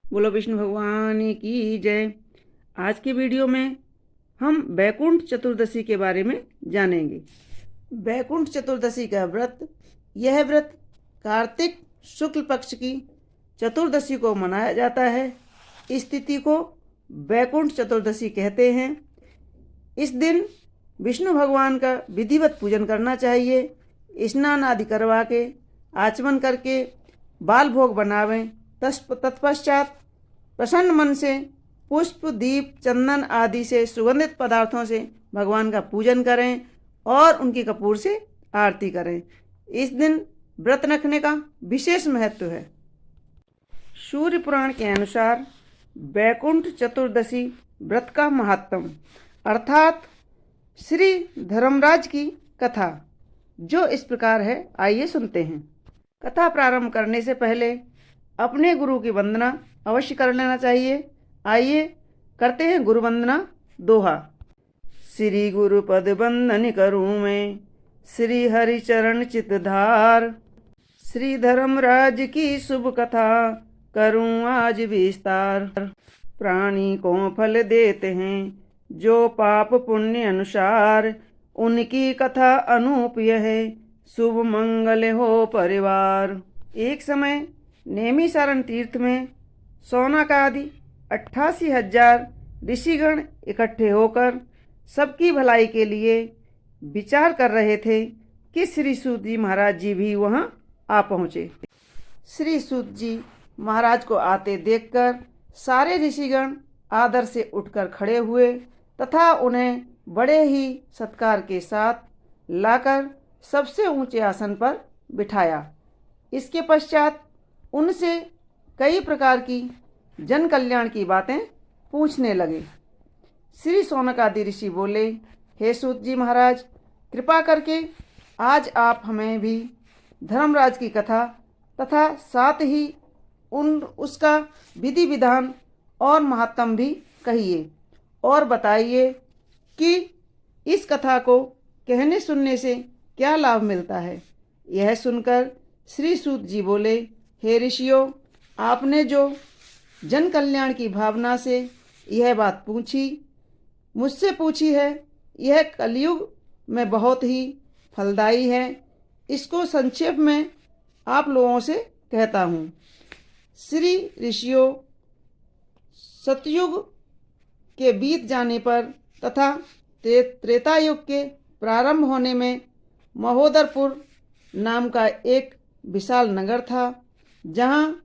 बोलो विष्णु भगवान की जय। आज की वीडियो में हम बैकुंठ चतुर्दशी के बारे में जानेंगे। बैकुंठ चतुर्दशी का व्रत, यह व्रत कार्तिक शुक्ल पक्ष की चतुर्दशी को मनाया जाता है। इस तिथि को बैकुंठ चतुर्दशी कहते हैं। इस दिन विष्णु भगवान का विधिवत पूजन करना चाहिए। स्नान आदि करवा के आचमन करके बाल भोग बनावें। तत्पश्चात प्रसन्न मन से पुष्प, दीप, चंदन आदि से सुगंधित पदार्थों से भगवान का पूजन करें और उनकी कपूर से आरती करें। इस दिन व्रत रखने का विशेष महत्व है। सूर्य पुराण के अनुसार बैकुंठ चतुर्दशी व्रत का महात्म अर्थात श्री धर्मराज की कथा जो इस प्रकार है, आइए सुनते हैं। कथा प्रारंभ करने से पहले अपने गुरु की वंदना अवश्य कर लेना चाहिए। आइए करते हैं गुरु वंदना दोहा। श्री गुरु पद बंदन करूँ मैं, श्री हरि चरण चित धार। श्री धर्मराज की शुभ कथा करूँ आज विस्तार। प्राणी को फल देते हैं जो पाप पुण्य अनुसार, उनकी कथा अनूप्य है, शुभ मंगल हो परिवार। एक समय नेमिसारण तीर्थ में सौनक आदि 88,000 ऋषिगण इकट्ठे होकर सबकी भलाई के लिए विचार कर रहे थे कि श्री सूत जी महाराज जी भी वहाँ आ पहुँचे। श्री सूत जी महाराज को आते देखकर सारे ऋषिगण आदर से उठकर खड़े हुए तथा उन्हें बड़े ही सत्कार के साथ लाकर सबसे ऊंचे आसन पर बिठाया। इसके पश्चात उनसे कई प्रकार की जन कल्याण की बातें पूछने लगे। श्री सौनक आदि ऋषि बोले, हे सूत जी महाराज, कृपा करके आज आप हमें भी धर्मराज की कथा तथा साथ ही उसका विधि विधान और महात्म भी कहिए और बताइए कि इस कथा को कहने सुनने से क्या लाभ मिलता है। यह सुनकर श्री सूत जी बोले, हे ऋषियों, आपने जो जन कल्याण की भावना से यह बात मुझसे पूछी है, यह कलयुग में बहुत ही फलदायी है। इसको संक्षेप में आप लोगों से कहता हूँ। श्री ऋषियों, सतयुग के बीत जाने पर तथा त्रेता युग के प्रारंभ होने में महोदरपुर नाम का एक विशाल नगर था, जहाँ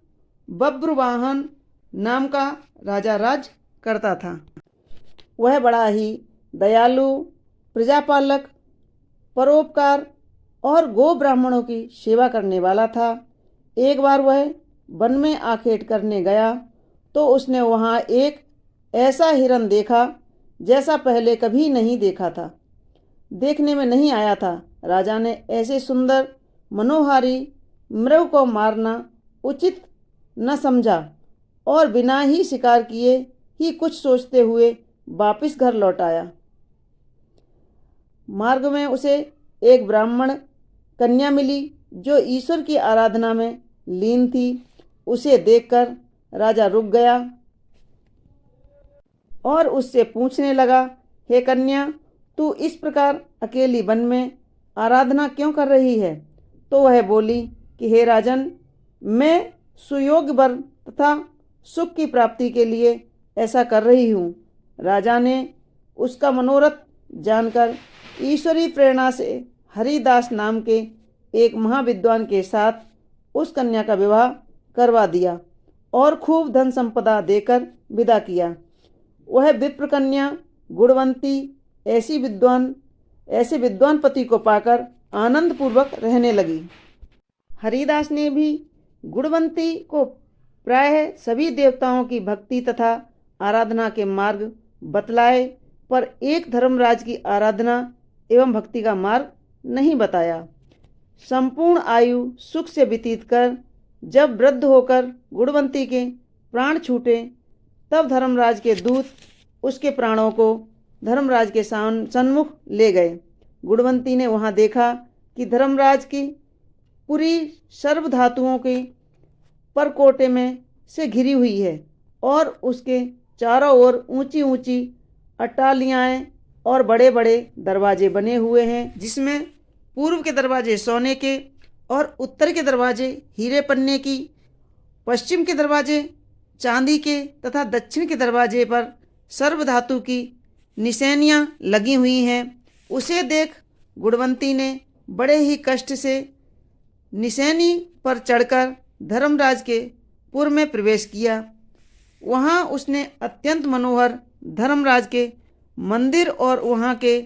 बब्रुवाहन नाम का राजा राज करता था। वह बड़ा ही दयालु, प्रजापालक, परोपकार और गो ब्राह्मणों की सेवा करने वाला था। एक बार वह वन में आखेट करने गया तो उसने वहाँ एक ऐसा हिरण देखा जैसा पहले कभी नहीं देखा था, देखने में नहीं आया था। राजा ने ऐसे सुंदर मनोहारी मृग को मारना उचित न समझा और बिना ही शिकार किए ही कुछ सोचते हुए वापस घर लौट आया। मार्ग में उसे एक ब्राह्मण कन्या मिली जो ईश्वर की आराधना में लीन थी। उसे देखकर राजा रुक गया और उससे पूछने लगा, हे कन्या, तू इस प्रकार अकेली वन में आराधना क्यों कर रही है? तो वह बोली कि हे राजन, मैं सुयोग वर तथा सुख की प्राप्ति के लिए ऐसा कर रही हूँ। राजा ने उसका मनोरथ जानकर ईश्वरी प्रेरणा से हरिदास नाम के एक महाविद्वान के साथ उस कन्या का विवाह करवा दिया और खूब धन संपदा देकर विदा किया। वह विप्र कन्या गुणवंती ऐसे विद्वान पति को पाकर आनंद पूर्वक रहने लगी। हरिदास ने भी गुणवंती को प्रायः सभी देवताओं की भक्ति तथा आराधना के मार्ग बतलाए, पर एक धर्मराज की आराधना एवं भक्ति का मार्ग नहीं बताया। संपूर्ण आयु सुख से व्यतीत कर जब वृद्ध होकर गुणवंती के प्राण छूटे, तब धर्मराज के दूत उसके प्राणों को धर्मराज के सन्मुख ले गए। गुणवंती ने वहाँ देखा कि धर्मराज की पूरी सर्व धातुओं के परकोटे में से घिरी हुई है और उसके चारों ओर ऊंची ऊंची अट्टालियाएं और बड़े बड़े दरवाजे बने हुए हैं, जिसमें पूर्व के दरवाजे सोने के और उत्तर के दरवाजे हीरे पन्ने की, पश्चिम के दरवाजे चांदी के तथा दक्षिण के दरवाजे पर सर्व धातु की निशानियां लगी हुई हैं। उसे देख गुणवंती ने बड़े ही कष्ट से निशानी पर चढ़कर धर्मराज के पुर में प्रवेश किया। वहां उसने अत्यंत मनोहर धर्मराज के मंदिर और वहां के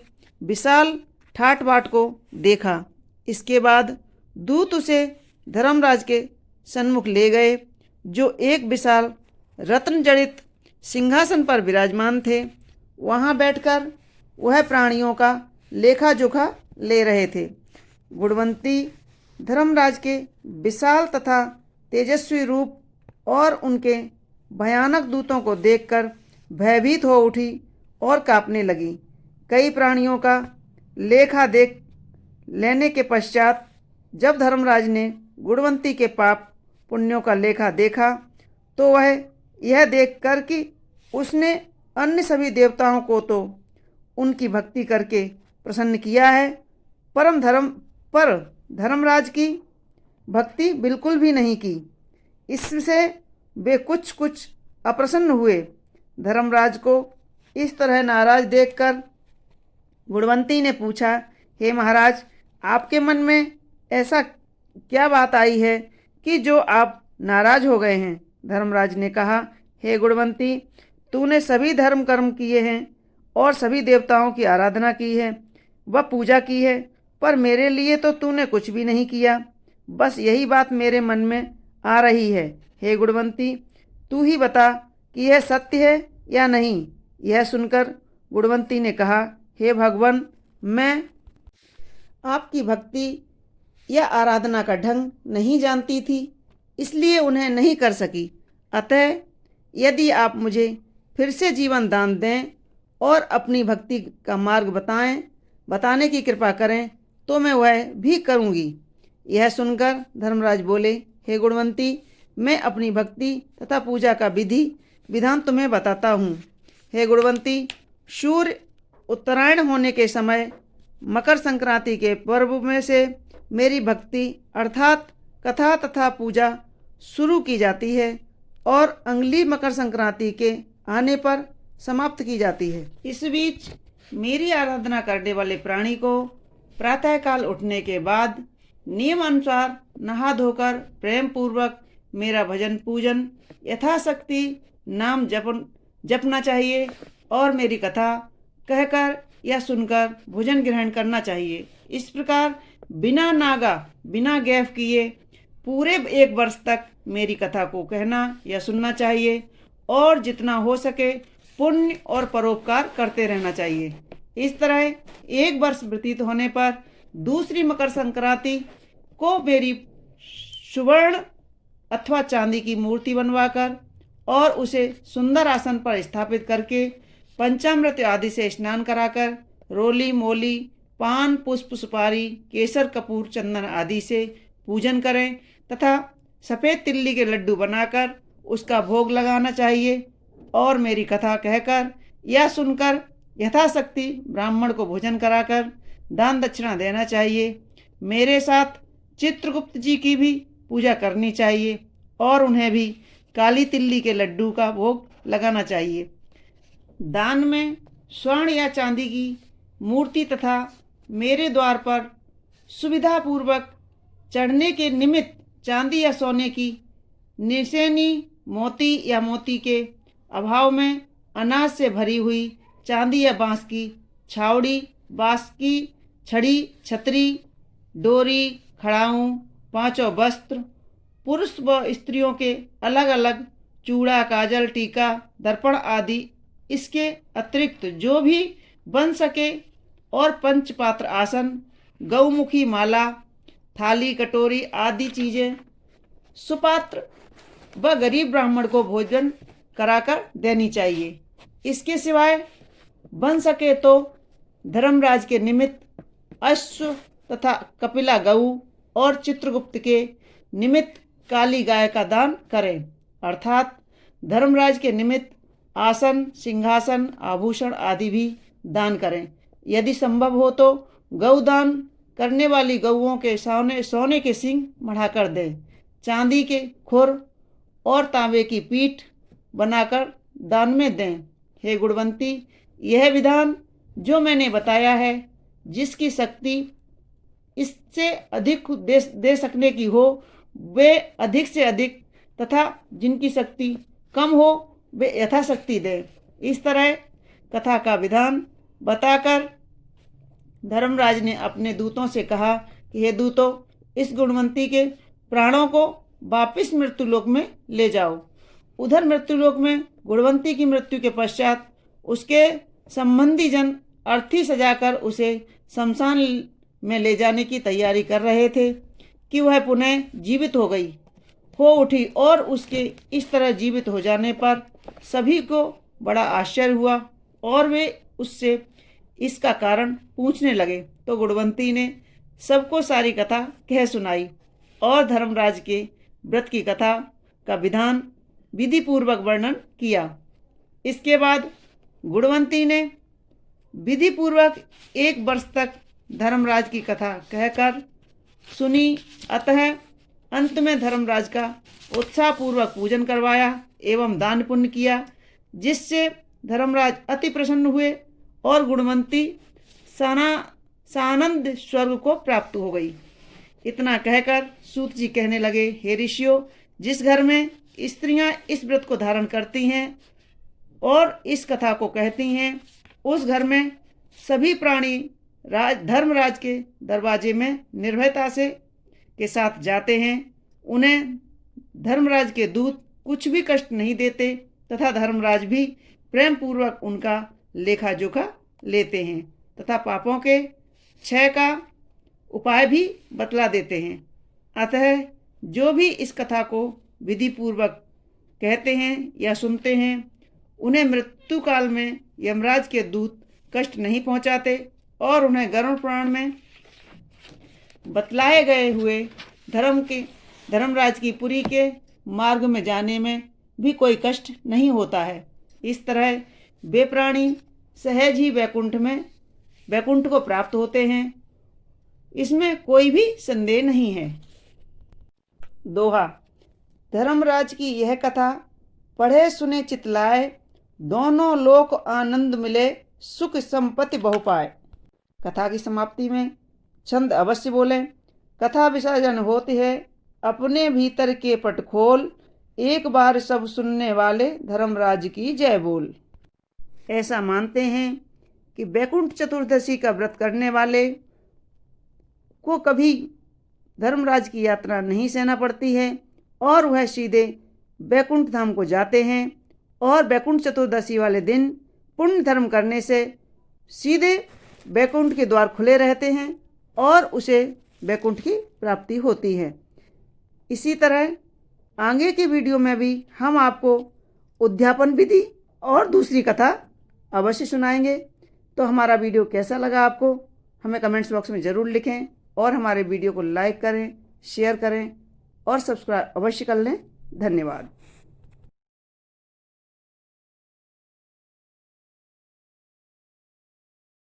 विशाल ठाट बाट को देखा। इसके बाद दूत उसे धर्मराज के सन्मुख ले गए, जो एक विशाल रत्न जड़ित सिंहासन पर विराजमान थे। वहां बैठकर वह प्राणियों का लेखा जोखा ले रहे थे। गुणवंती धर्मराज के विशाल तथा तेजस्वी रूप और उनके भयानक दूतों को देखकर भयभीत हो उठी और कांपने लगी। कई प्राणियों का लेखा देख लेने के पश्चात जब धर्मराज ने गुणवंती के पाप पुण्यों का लेखा देखा, तो वह यह देखकर कि उसने अन्य सभी देवताओं को तो उनकी भक्ति करके प्रसन्न किया है, पर धर्मराज की भक्ति बिल्कुल भी नहीं की, इससे वे कुछ अप्रसन्न हुए। धर्मराज को इस तरह नाराज देखकर गुणवंती ने पूछा, हे महाराज, आपके मन में ऐसा क्या बात आई है कि जो आप नाराज हो गए हैं? धर्मराज ने कहा, हे गुणवंती, तूने सभी धर्म कर्म किए हैं और सभी देवताओं की आराधना की है व पूजा की है, पर मेरे लिए तो तूने कुछ भी नहीं किया। बस यही बात मेरे मन में आ रही है। हे गुणवंती, तू ही बता कि यह सत्य है या नहीं। यह सुनकर गुणवंती ने कहा, हे भगवान, मैं आपकी भक्ति या आराधना का ढंग नहीं जानती थी, इसलिए उन्हें नहीं कर सकी। अतः यदि आप मुझे फिर से जीवन दान दें और अपनी भक्ति का मार्ग बताने की कृपा करें, तो मैं वह भी करूँगी। यह सुनकर धर्मराज बोले, हे गुणवंती, मैं अपनी भक्ति तथा पूजा का विधान तुम्हें बताता हूँ। हे गुणवंती, सूर्य उत्तरायण होने के समय मकर संक्रांति के पर्व में से मेरी भक्ति अर्थात कथा तथा पूजा शुरू की जाती है और अगली मकर संक्रांति के आने पर समाप्त की जाती है। इस बीच मेरी आराधना करने वाले प्राणी को प्रातःकाल उठने के बाद नियम अनुसार नहा धोकर प्रेम पूर्वक मेरा भजन पूजन यथाशक्ति नाम जपना चाहिए और मेरी कथा कहकर या सुनकर भोजन ग्रहण करना चाहिए। इस प्रकार बिना गैफ किए पूरे 1 वर्ष तक मेरी कथा को कहना या सुनना चाहिए और जितना हो सके पुण्य और परोपकार करते रहना चाहिए। इस तरह 1 वर्ष व्यतीत होने पर दूसरी मकर संक्रांति को मेरी सुवर्ण अथवा चांदी की मूर्ति बनवाकर और उसे सुंदर आसन पर स्थापित करके पंचामृत आदि से स्नान कराकर रोली मोली पान पुष्प सुपारी केसर कपूर चंदन आदि से पूजन करें तथा सफ़ेद तिल्ली के लड्डू बनाकर उसका भोग लगाना चाहिए और मेरी कथा कहकर या सुनकर यथाशक्ति ब्राह्मण को भोजन कराकर दान दक्षिणा देना चाहिए। मेरे साथ चित्रगुप्त जी की भी पूजा करनी चाहिए और उन्हें भी काली तिल्ली के लड्डू का भोग लगाना चाहिए। दान में स्वर्ण या चांदी की मूर्ति तथा मेरे द्वार पर सुविधापूर्वक चढ़ने के निमित्त चांदी या सोने की निशानी मोती या मोती के अभाव में अनाज से भरी हुई चांदी या बांस की छावड़ी, बांस की छड़ी, छतरी, डोरी, खड़ाऊँ, 5 वस्त्र, पुरुष व स्त्रियों के अलग अलग चूड़ा, काजल, टीका, दर्पण आदि इसके अतिरिक्त जो भी बन सके और पंचपात्र आसन, गौमुखी माला, थाली, कटोरी आदि चीज़ें सुपात्र व गरीब ब्राह्मण को भोजन कराकर देनी चाहिए। इसके सिवाय बन सके तो धर्मराज के निमित्त अश्व तथा कपिला गऊ और चित्रगुप्त के निमित्त काली गाय का दान करें, अर्थात धर्मराज के निमित्त आसन, सिंहासन, आभूषण आदि भी दान करें। यदि संभव हो तो गौदान करने वाली गौओं के सोने के सींग बढ़ाकर दें। चांदी के खुर और तांबे की पीठ बनाकर दान में दें। हे गुणवंती, यह विधान जो मैंने बताया है, जिसकी शक्ति इससे अधिक दे सकने की हो वे अधिक से अधिक, तथा जिनकी शक्ति कम हो वे यथाशक्ति दें। इस तरह कथा का विधान बताकर धर्मराज ने अपने दूतों से कहा कि हे दूतों, इस गुणवंती के प्राणों को वापिस मृत्युलोक में ले जाओ। उधर मृत्युलोक में गुणवंती की मृत्यु के पश्चात उसके संबंधी जन अर्थी सजाकर उसे शमशान में ले जाने की तैयारी कर रहे थे कि वह पुनः जीवित हो उठी और उसके इस तरह जीवित हो जाने पर सभी को बड़ा आश्चर्य हुआ और वे उससे इसका कारण पूछने लगे। तो गुणवंती ने सबको सारी कथा कह सुनाई और धर्मराज के व्रत की कथा का विधान विधि पूर्वक वर्णन किया। इसके बाद गुणवंती ने विधि पूर्वक 1 वर्ष तक धर्मराज की कथा कहकर सुनी। अतः अंत में धर्मराज का उत्साहपूर्वक पूजन करवाया एवं दान पुण्य किया, जिससे धर्मराज अति प्रसन्न हुए और गुणवंती सानंद स्वर्ग को प्राप्त हो गई। इतना कहकर सूत जी कहने लगे, हे ऋषियों, जिस घर में स्त्रियां इस व्रत को धारण करती हैं और इस कथा को कहती हैं, उस घर में सभी प्राणी धर्मराज के दरवाजे में निर्भयता के साथ जाते हैं। उन्हें धर्मराज के दूत कुछ भी कष्ट नहीं देते तथा धर्मराज भी प्रेम पूर्वक उनका लेखा जोखा लेते हैं तथा पापों के क्षय का उपाय भी बतला देते हैं। अतः जो भी इस कथा को विधि पूर्वक कहते हैं या सुनते हैं, उन्हें मृत्यु काल में यमराज के दूत कष्ट नहीं पहुंचाते और उन्हें गरुड़ पुराण में बतलाए गए हुए धर्मराज की पुरी के मार्ग में जाने में भी कोई कष्ट नहीं होता है। इस तरह वे प्राणी सहज ही वैकुंठ को प्राप्त होते हैं, इसमें कोई भी संदेह नहीं है। दोहा। धर्मराज की यह कथा पढ़े सुने चितलाए, दोनों लोक आनंद मिले, सुख संपत्ति बहु पाए। कथा की समाप्ति में छंद अवश्य बोलें। कथा विसर्जन होती है, अपने भीतर के पट खोल, एक बार सब सुनने वाले धर्मराज की जय बोल। ऐसा मानते हैं कि वैकुंठ चतुर्दशी का व्रत करने वाले को कभी धर्मराज की यात्रा नहीं सहना पड़ती है और वह सीधे वैकुंठ धाम को जाते हैं और वैकुंठ चतुर्दशी वाले दिन पुण्य धर्म करने से सीधे वैकुंठ के द्वार खुले रहते हैं और उसे वैकुंठ की प्राप्ति होती है। इसी तरह आगे की वीडियो में भी हम आपको उद्यापन विधि और दूसरी कथा अवश्य सुनाएंगे। तो हमारा वीडियो कैसा लगा आपको हमें कमेंट्स बॉक्स में ज़रूर लिखें और हमारे वीडियो को लाइक करें, शेयर करें और सब्सक्राइब अवश्य कर लें। धन्यवाद।